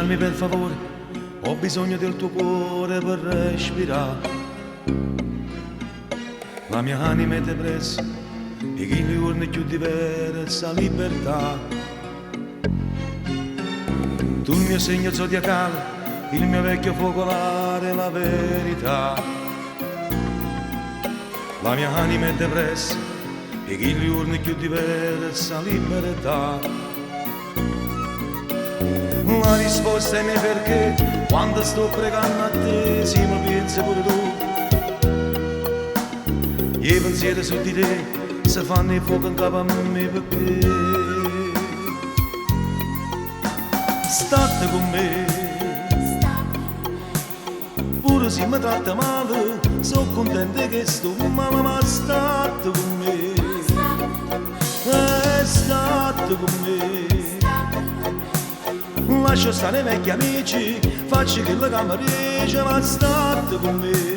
lasciarmi per favore, ho bisogno del tuo cuore per respirare. La mia anima è depressa e chi li giorni più diversa libertà. Tu il mio segno zodiacale, il mio vecchio focolare, la verità. La mia anima è depressa e chi li giorni più diversa libertà. La risposta è mia perché quando sto pregando a te si mi pensi pure tu. I pensieri su di te si fanno il fuoco in capo a me perché state con me. Pure se mi tratta male sono contento che sto male, ma state con me. State con me. Lascio stare i vecchi amici, faccio che la camera dice, ma state con me.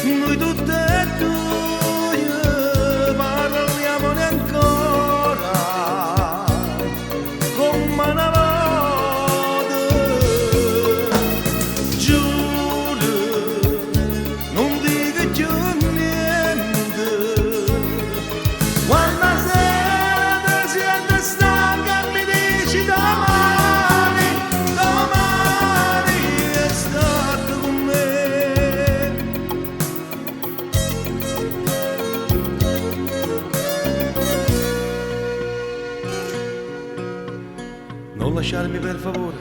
Noi tutte e due parliamone ancora come una volta. Giuro, non dico più niente. Quando non lasciarmi per favore,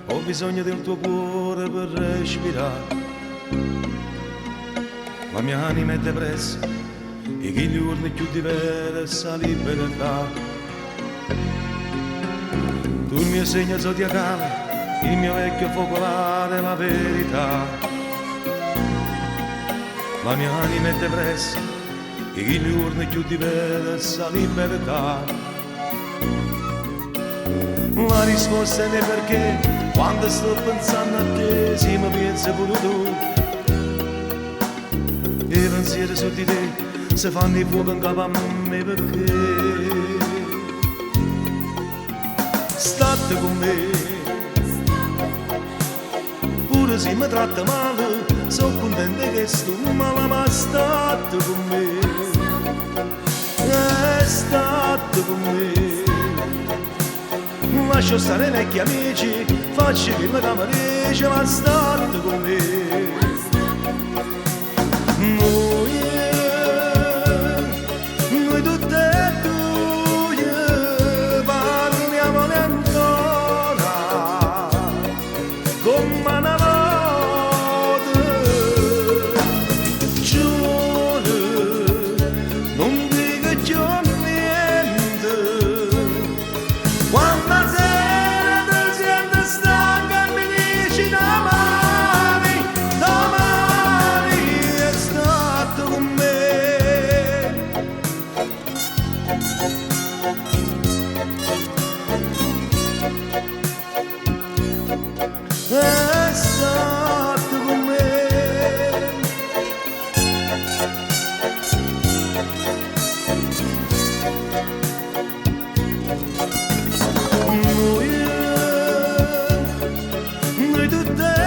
ho bisogno del tuo cuore per respirare. La mia anima è depressa e chi gli giorni più diversa libertà. Tu il mio segno zodiacale, il mio vecchio focolare, la verità. La mia anima è depressa e chi gli giorni più diversa libertà. La risposta è mia perché quando sto pensando a te si mi pensi pure tu. I pensieri su di te si fanno il fuoco in capo a me perché state con me. Pure se mi tratta male sono contento che sto male, ma state con me. State con me. Lascio stare i vecchi amici, faccio che la camera dice, ma state con me. Noi tutte e due parliamone ancora come una volta. Giuro, non dico più niente. Quando state con me. Noi tutte